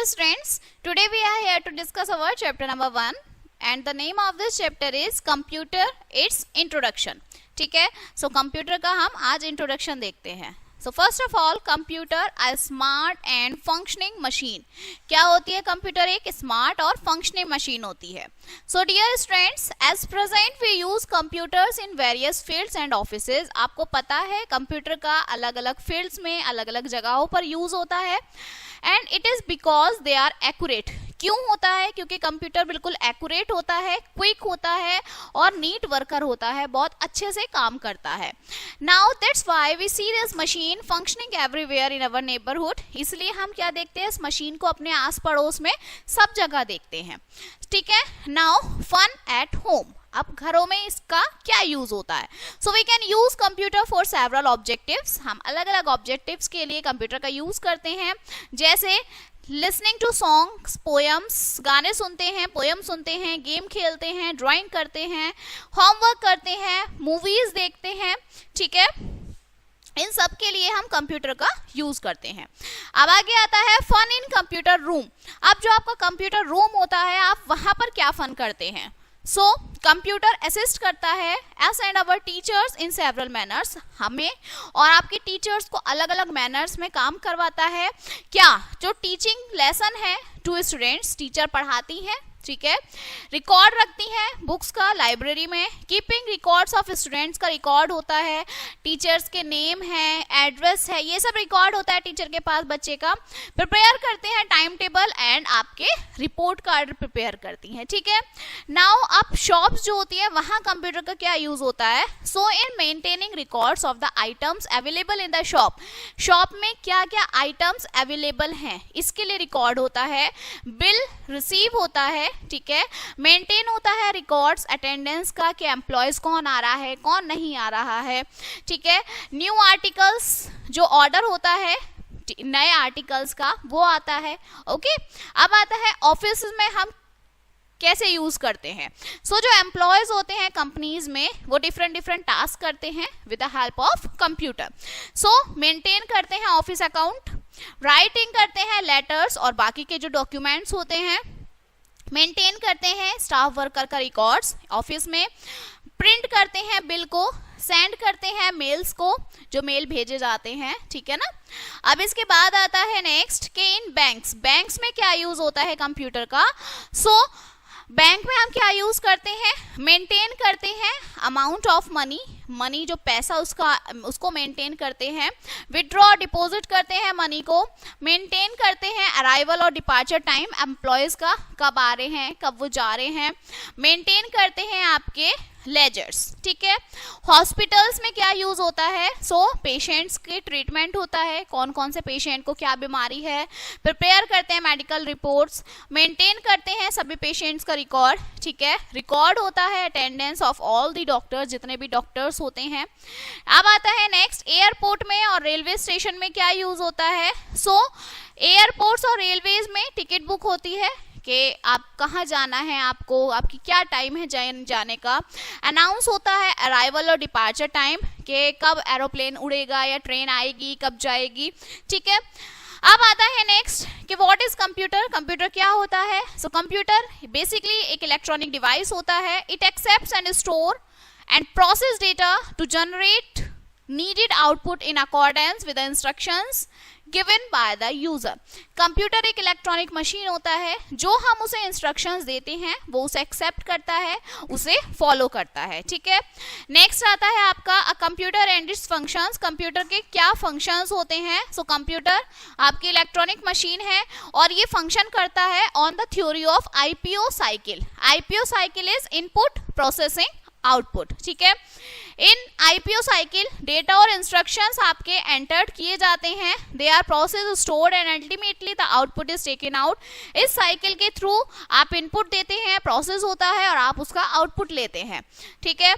students, today we are here to discuss our chapter number 1 and the name of this chapter is computer its introduction. ठीक है, so computer का हम आज introduction देखते हैं. So first of all, computer a smart and functioning machine. क्या होती है computer? एक smart और functioning machine होती है. So dear students, as present we use computers in various fields and offices. आपको पता है computer का अलग अलग fields में अलग अलग जगहों पर use होता है and it is because they are accurate. क्यों होता है? क्योंकि कंप्यूटर बिल्कुल एक्यूरेट होता है, क्विक होता है और नीट वर्कर होता है, बहुत अच्छे से काम करता है. Now that's why we see this machine functioning everywhere in our neighbourhood. इसलिए हम क्या देखते हैं? इस मशीन को अपने आस पड़ोस में सब जगह देखते हैं. ठीक है. Now fun at home. अब घरों में इसका क्या यूज होता है? So we can use computer for several objectives. हम अलग अलग ऑब्जेक्टिव्स के लिए कंप्यूटर का यूज करते हैं, जैसे लिसनिंग टू सॉन्ग्स, पोएम्स, गाने सुनते हैं, पोएम सुनते हैं, गेम खेलते हैं, ड्राइंग करते हैं, होमवर्क करते हैं, मूवीज देखते हैं. ठीक है, इन सब के लिए हम कंप्यूटर का यूज करते हैं. अब आगे आता है फन इन कंप्यूटर रूम. अब जो आपका कंप्यूटर रूम होता है, आप वहां पर क्या फन करते हैं? सो कंप्यूटर असिस्ट करता है S and our teachers in several manners. हमें और आपके टीचर्स को अलग अलग मैनर्स में काम करवाता है. क्या जो टीचिंग लेसन है टू स्टूडेंट्स, टीचर पढ़ाती हैं. ठीक है, रिकॉर्ड रखती है बुक्स का लाइब्रेरी में. कीपिंग रिकॉर्ड्स ऑफ स्टूडेंट्स का रिकॉर्ड होता है. टीचर्स के नेम है, एड्रेस है, ये सब रिकॉर्ड होता है टीचर के पास बच्चे का. प्रिपेयर करते हैं टाइम टेबल एंड आपके रिपोर्ट कार्ड प्रिपेयर करती हैं. ठीक है. नाउ अब शॉप्स जो होती है वहां कंप्यूटर का क्या यूज होता है? So in maintaining records of the items available in the shop. Shop में क्या क्या आइटम्स अवेलेबल हैं इसके लिए रिकॉर्ड होता है. बिल रिसीव होता है. ठीक है. मेंटेन होता है रिकॉर्ड्स अटेंडेंस का, कि एम्प्लॉयज कौन आ रहा है, कौन नहीं आ रहा है. ठीक है. न्यू आर्टिकल्स जो ऑर्डर होता है नए आर्टिकल्स का, वो आता है. ओके. अब आता है ऑफिस में हम कैसे यूज करते हैं. सो जो एम्प्लॉयज होते हैं कंपनीज में, वो डिफरेंट टास्क करते हैं with the help of computer. So maintain करते हैं ऑफिस अकाउंट, राइटिंग करते हैं लेटर्स और बाकी के जो डॉक्यूमेंट्स होते हैं, मेंटेन करते हैं स्टाफ वर्कर का रिकॉर्ड्स ऑफिस में, प्रिंट करते हैं बिल को, सेंड करते हैं मेल्स को, जो मेल भेजे जाते हैं. ठीक है ना. अब इसके बाद आता है नेक्स्ट के इन बैंक्स. बैंक्स में क्या यूज होता है कंप्यूटर का? सो बैंक में हम क्या यूज करते हैं? मेंटेन करते हैं अमाउंट ऑफ मनी, मनी जो पैसा उसको मेंटेन करते हैं. विड्रॉ डिपॉजिट करते हैं मनी को. मेंटेन करते हैं अराइवल और डिपार्चर टाइम, एम्प्लॉयज का कब आ रहे हैं, कब वो जा रहे हैं. मेंटेन करते हैं आपके लेजर्स. ठीक है. हॉस्पिटल्स में क्या यूज होता है? सो पेशेंट्स के ट्रीटमेंट होता है, कौन कौन से पेशेंट को क्या बीमारी है. प्रिपेयर करते हैं मेडिकल रिपोर्ट्स. मेंटेन करते हैं सभी पेशेंट्स का रिकॉर्ड. ठीक है. रिकॉर्ड होता है attendance of all the doctors, जितने भी डॉक्टर्स होते हैं. अब आता है नेक्स्ट एयरपोर्ट में और रेलवे स्टेशन में क्या यूज होता है? सो एयरपोर्ट्स और रेलवेज में टिकट बुक होती है कि आप कहाँ जाना है, आपको आपकी क्या टाइम है जाने का. अनाउंस होता है अराइवल और डिपार्चर टाइम, कि कब एरोप्लेन उड़ेगा या ट्रेन आएगी, कब जाएगी. ठीक है. अब आता है नेक्स्ट कि व्हाट इज कंप्यूटर. कंप्यूटर क्या होता है? सो कंप्यूटर बेसिकली एक इलेक्ट्रॉनिक डिवाइस होता है. It accepts and store and process data to generate needed output in accordance with the instructions given by the user. Computer एक electronic machine होता है, जो हम उसे इंस्ट्रक्शंस देते हैं वो उसे एक्सेप्ट करता है, उसे फॉलो करता है. ठीक है. नेक्स्ट आता है आपका computer and its functions. Computer के क्या फंक्शंस होते हैं? सो कंप्यूटर आपकी इलेक्ट्रॉनिक मशीन है और ये फंक्शन करता है on the theory of IPO cycle. IPO cycle is input processing output. ठीक है. इन आईपीओ साइकिल डेटा और इंस्ट्रक्शंस आपके एंटर्ड किए जाते हैं. They are process stored and ultimately the output is taken out. इस साइकिल के थ्रू आप इनपुट देते हैं, प्रोसेस होता है और आप उसका आउटपुट लेते हैं. ठीक है.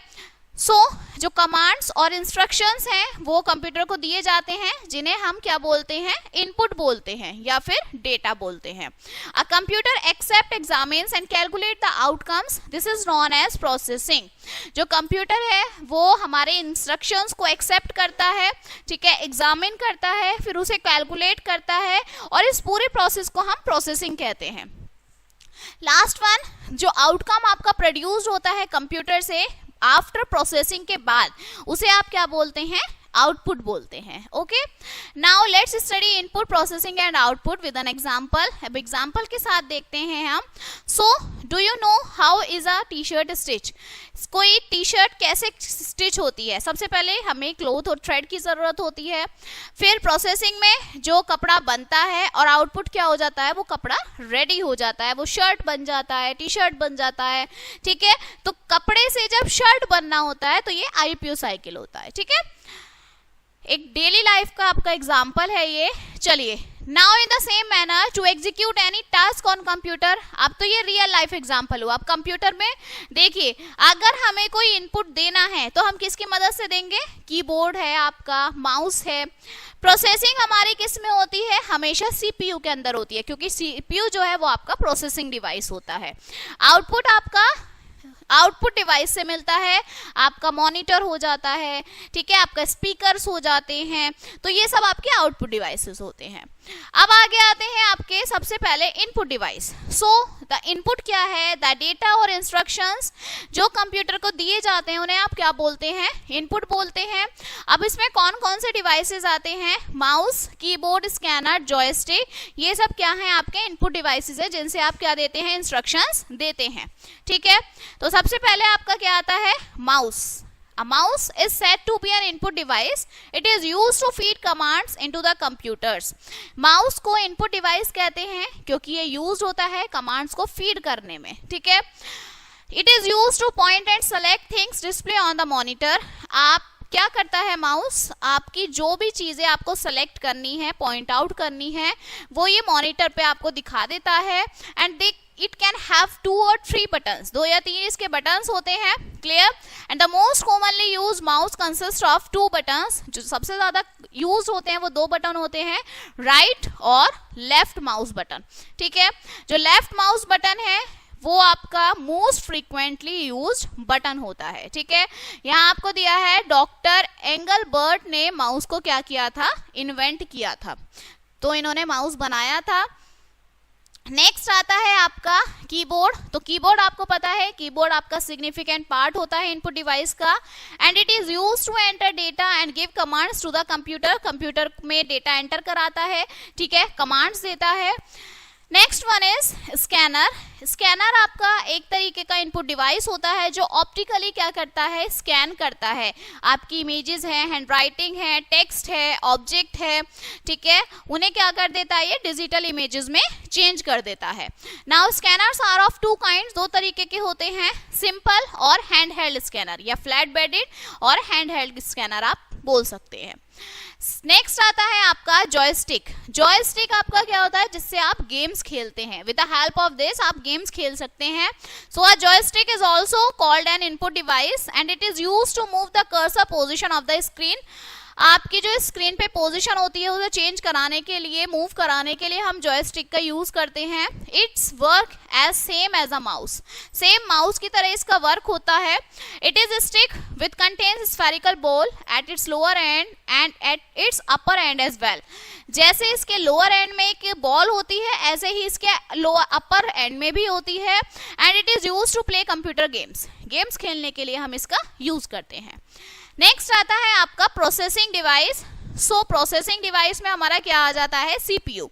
सो जो कमांड्स और इंस्ट्रक्शंस हैं वो कंप्यूटर को दिए जाते हैं, जिन्हें हम क्या बोलते हैं, इनपुट बोलते हैं या फिर डेटा बोलते हैं. A computer accept, examines and calculate the outcomes, this is known as processing. जो कंप्यूटर है वो हमारे इंस्ट्रक्शंस को एक्सेप्ट करता है, ठीक है, एग्जामिन करता है, फिर उसे कैलकुलेट करता है, और इस पूरे प्रोसेस को हम प्रोसेसिंग कहते हैं. लास्ट वन, जो आउटकम आपका प्रोड्यूस होता है कंप्यूटर से आफ्टर प्रोसेसिंग के बाद, उसे आप क्या बोलते हैं, आउटपुट बोलते हैं. Okay, now let's study input, processing and output with an example. अब एग्जांपल के साथ देखते हैं हम. So do you know how is a T shirt stitch? कोई टी शर्ट कैसे स्टिच होती है? सबसे पहले हमें क्लोथ और थ्रेड की जरूरत होती है, फिर प्रोसेसिंग में जो कपड़ा बनता है और आउटपुट क्या हो जाता है, वो कपड़ा रेडी हो जाता है, वो शर्ट बन जाता है, टी शर्ट बन जाता है. ठीक है, तो कपड़े से जब शर्ट बनना होता है तो ये आईपीओ साइकिल होता है. ठीक है, एक डेली लाइफ का आपका एग्जाम्पल है ये. चलिए, now in the same manner to execute any task on computer. अब तो ये रियल लाइफ एग्जाम्पल हुआ. अब कंप्यूटर में देखिए, अगर हमें कोई इनपुट देना है तो हम किसकी मदद से देंगे, कीबोर्ड है आपका, माउस है. प्रोसेसिंग हमारी किस में होती है, हमेशा सीपीयू के अंदर होती है, क्योंकि सीपीयू जो है वो आपका प्रोसेसिंग डिवाइस होता है. आउटपुट आपका आउटपुट डिवाइस से मिलता है, आपका मॉनिटर हो जाता है, ठीक है, आपका स्पीकर्स हो जाते हैं. तो ये सब आपके आउटपुट डिवाइसेस होते हैं. अब आगे आते हैं आपके सबसे पहले input device. So the input क्या है, द डेटा और इंस्ट्रक्शंस जो कंप्यूटर को दिए जाते हैं उन्हें आप क्या बोलते हैं, इनपुट बोलते हैं. अब इसमें कौन कौन से डिवाइसेस आते हैं, माउस, कीबोर्ड, स्कैनर, जॉयस्टिक, ये सब क्या हैं, आपके इनपुट डिवाइसेस है, जिनसे आप क्या देते हैं, इंस्ट्रक्शंस देते हैं. ठीक है, तो सबसे पहले आपका क्या आता है, mouse. A mouse is said to be an input device. It is used to feed commands into the computers. Mouse को इनपुट डिवाइस कहते हैं क्योंकि ये यूज होता है कमांड्स को फीड करने में. ठीक है, it is use two point and select things display on the monitor. आप क्या करता है माउस, आपकी जो भी चीजें आपको सेलेक्ट करनी है, पॉइंट आउट करनी है, वो ये मॉनिटर पे आपको दिखा देता है. And it can have 2 or 3 buttons, 2 या 3 इसके बटन्स होते हैं. Clear? And the most commonly use mouse consist of 2 buttons. जो सबसे ज्यादा यूज होते हैं वो 2 बटन होते हैं, राइट और लेफ्ट माउस बटन. ठीक है, जो लेफ्ट माउस बटन है वो आपका मोस्ट फ्रीक्वेंटली यूज्ड बटन होता है. ठीक है, यहाँ आपको दिया है डॉक्टर एंगलबर्ट ने माउस को क्या किया था, इन्वेंट किया था, तो इन्होंने माउस बनाया था. नेक्स्ट आता है आपका कीबोर्ड. तो कीबोर्ड आपको पता है, कीबोर्ड आपका सिग्निफिकेंट पार्ट होता है इनपुट डिवाइस का. And it is used to enter data and give commands to the computer. Computer में डेटा एंटर कराता है, ठीक है, कमांड्स देता है. Next one is scanner. Scanner आपका एक तरीके का इनपुट डिवाइस होता है जो ऑप्टिकली क्या करता है, स्कैन करता है. आपकी इमेजेस हैं, हैंडराइटिंग है, टेक्स्ट है, ऑब्जेक्ट है, ठीक है, उन्हें क्या कर देता है, ये डिजिटल इमेजेस में चेंज कर देता है. Now scanners are of 2 kind, 2 तरीके के होते हैं, सिंपल और हैंड हेल्ड स्कैनर, या फ्लैट बेडेड और हैंड हेल्ड स्कैनर आप बोल सकते हैं. नेक्स्ट आता है आपका जॉयस्टिक. जॉयस्टिक आपका क्या होता है, जिससे आप गेम्स खेलते हैं. With the help of this आप गेम्स खेल सकते हैं. So a joystick is also called an input device and it is used to move the cursor position of the screen. आपकी जो स्क्रीन पे पोजीशन होती है उसे चेंज कराने के लिए, मूव कराने के लिए हम जॉयस्टिक का यूज करते हैं. Its work as same as a mouse. Same mouse की तरह इसका वर्क होता है. It is stick with contains spherical ball at its lower end and at its upper end as well. जैसे इसके लोअर एंड में एक बॉल होती है, ऐसे ही इसके लोअर अपर एंड में भी होती है. And it is use to play computer games. Games खेलने के लिए हम इसका यूज करते हैं. नेक्स्ट आता है आपका प्रोसेसिंग डिवाइस. सो प्रोसेसिंग डिवाइस में हमारा क्या आ जाता है, CPU.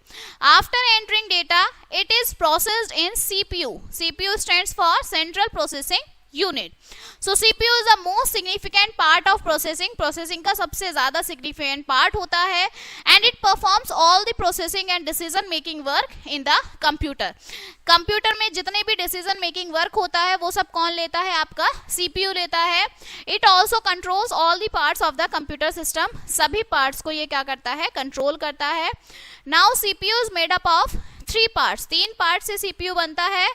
After entering data it is processed in CPU. CPU stands for central processing unit. So CPU is the most significant part of processing. Processing का सबसे ज्यादा सिग्निफिकेंट पार्ट होता है. And it performs all the processing and decision making work in the computer. Computer में जितने भी decision making work होता है वो सब कौन लेता है, आपका सीपीयू लेता है. It also controls all the parts of the computer system. सभी पार्ट्स को ये क्या करता है, कंट्रोल करता है. Now CPU is made up of 3 parts. 3 part से सीपीयू बनता है.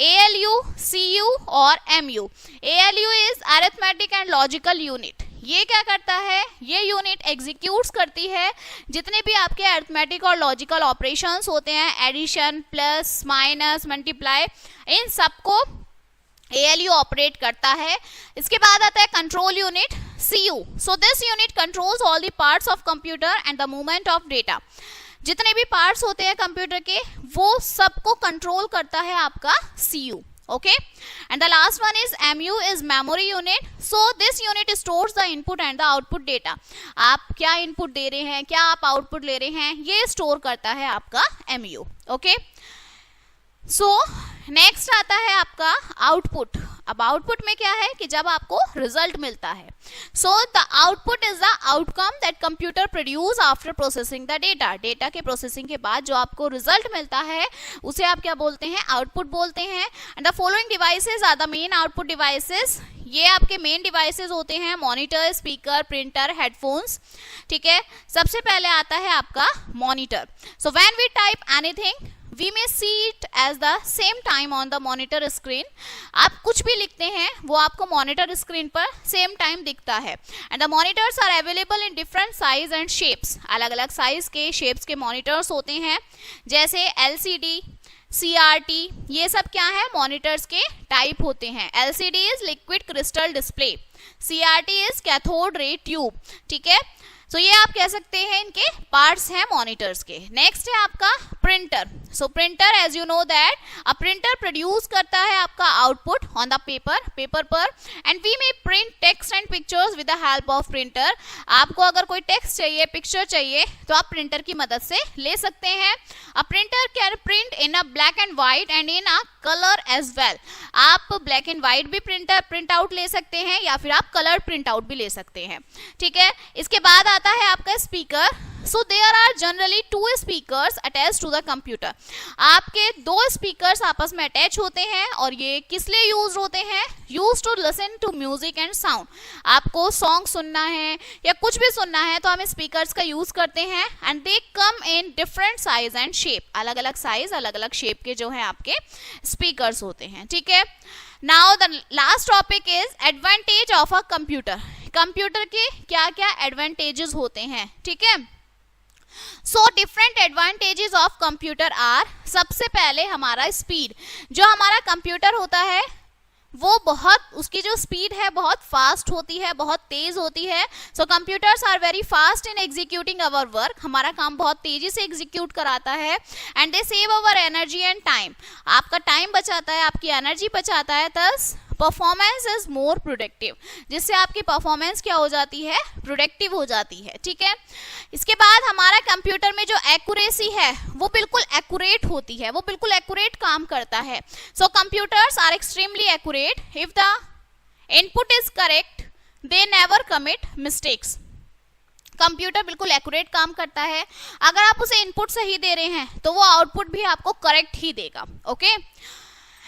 ALU, CU और MU. ALU is arithmetic and logical unit. ये क्या करता है, ये यूनिट एग्जीक्यूट्स करती है जितने भी आपके अरिथमेटिक और लॉजिकल ऑपरेशंस होते हैं, एडिशन, प्लस, माइनस, मल्टीप्लाई, इन सबको ALU ऑपरेट करता है. इसके बाद आता है control unit CU. So this unit controls all the parts of computer and the movement of data. जितने भी पार्ट्स होते हैं कंप्यूटर के वो सबको कंट्रोल करता है आपका CU. Okay, and the last one is MU is memory unit. So this unit stores the input and the output data. आप क्या इनपुट दे रहे हैं, क्या आप आउटपुट ले रहे हैं, ये स्टोर करता है आपका MU. ओके, सो नेक्स्ट आता है आपका आउटपुट. अब आउटपुट में क्या है कि जब आपको रिजल्ट मिलता है, so the output is the outcome that computer produce after processing the data. Data के प्रोसेसिंग के बाद जो आपको रिजल्ट मिलता है उसे आप क्या बोलते हैं, आउटपुट बोलते हैं. And the following devices are the main output devices. ये आपके मेन डिवाइसेस होते हैं मॉनिटर, स्पीकर, प्रिंटर, हेडफोन्स. ठीक है, सबसे पहले आता है आपका monitor. So when we type anything we may see it as the same time on the monitor screen. आप कुछ भी लिखते हैं वो आपको मॉनिटर स्क्रीन पर सेम टाइम दिखता है. And the monitors are available in different size and shapes. अलग अलग साइज के, शेप्स के मॉनिटर्स होते हैं, जैसे LCD, CRT, ये सब क्या है, मॉनिटर्स के टाइप होते हैं. LCD is liquid crystal display, CRT is cathode ray tube. ठीक है, सो ये आप कह सकते हैं इनके पार्ट्स हैं मॉनिटर्स के. नेक्स्ट है आपका printer. So printer, as you know that a printer produce करता है आपका आउटपुट ऑन द पेपर पर. And we may print text and pictures with the help of printer. आपको अगर कोई टेक्स्ट चाहिए, पिक्चर चाहिए, तो आप प्रिंटर की मदद से ले सकते हैं. A printer can print in a black and white and in a colour as well. आप ब्लैक एंड व्हाइट भी प्रिंट आउट ले सकते हैं या फिर आप कलर प्रिंट आउट भी ले सकते हैं. ठीक है, इसके बाद आता है आपका speaker. So there are generally 2 speakers attach to the computer. आपके 2 स्पीकर्स आपस में अटैच होते हैं और ये किस लिए यूज होते हैं, use to listen to music and sound. आपको सॉन्ग सुनना है या कुछ भी सुनना है तो हम स्पीकर्स का यूज करते हैं. And they come in different size and shape. अलग अलग साइज, अलग अलग शेप के जो है आपके स्पीकर्स होते हैं. ठीक है, now the last topic is advantage of a computer. Computer के क्या क्या एडवांटेजेस होते हैं. ठीक है, so different advantages of computer are. सबसे पहले हमारा स्पीड. जो हमारा कंप्यूटर होता है वो बहुत, उसकी जो स्पीड है बहुत फास्ट होती है, बहुत तेज होती है. So computers are very fast in executing our work. हमारा काम बहुत तेजी से एग्जीक्यूट कराता है. And they save our energy and time. आपका टाइम बचाता है, आपकी एनर्जी बचाता है. Thus performance is more productive, जिससे आपकी परफॉर्मेंस क्या हो जाती है, प्रोडक्टिव हो जाती है. ठीक है, इसके बाद हमारा कंप्यूटर में जो एक्यूरेसी है वो बिल्कुल एक्यूरेट होती है, वो बिल्कुल एक्यूरेट काम करता है. So computers are extremely accurate. If the input is correct they never commit mistakes. Computer बिल्कुल एक्यूरेट काम करता है. अगर आप उसे इनपुट सही दे रहे हैं तो वो आउटपुट भी आपको करेक्ट ही देगा. Okay,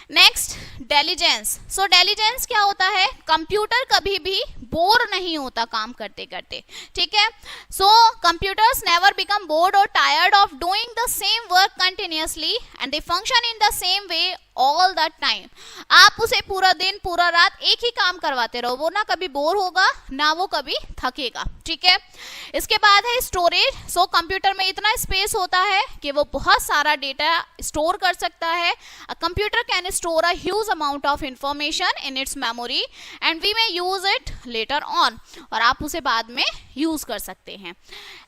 next diligence. So diligence क्या होता है, कंप्यूटर कभी भी बोर नहीं होता काम करते करते. ठीक है, so computers never become board और tired of doing the same work continuously and they function in the same way all the time. आप उसे पूरा दिन पूरा रात एक ही काम करवाते रहो, वो ना कभी बोर होगा ना वो कभी थकेगा. ठीक है, इसके बाद है स्टोरेज. सो कंप्यूटर में इतना स्पेस होता है कि वो बहुत सारा डेटा स्टोर कर सकता है. A computer can store a huge amount of information in its memory and we may use it later on. और आप उसे बाद में यूज कर सकते हैं.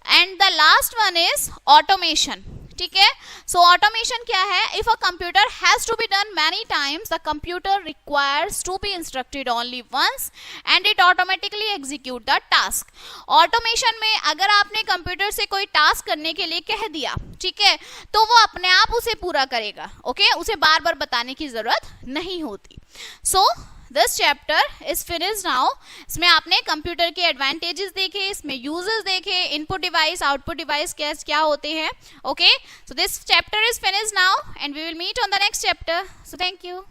And the last one is automation. ठीक है, सो ऑटोमेशन क्या है, if a computer has to be done many times the computer requires to be instructed only once and it automatically execute the task. Automation में अगर आपने computer से कोई task करने के लिए कह दिया, ठीक है, तो वो अपने आप उसे पूरा करेगा. ओके, उसे बार बार बताने की जरूरत नहीं होती. सो this chapter is finished now. इसमें आपने कंप्यूटर के एडवांटेजेस देखे, इसमें यूजेस देखे, इनपुट डिवाइस, आउटपुट डिवाइस क्या होते हैं. Okay, so this chapter is finished now and we will meet on the next chapter. So thank you.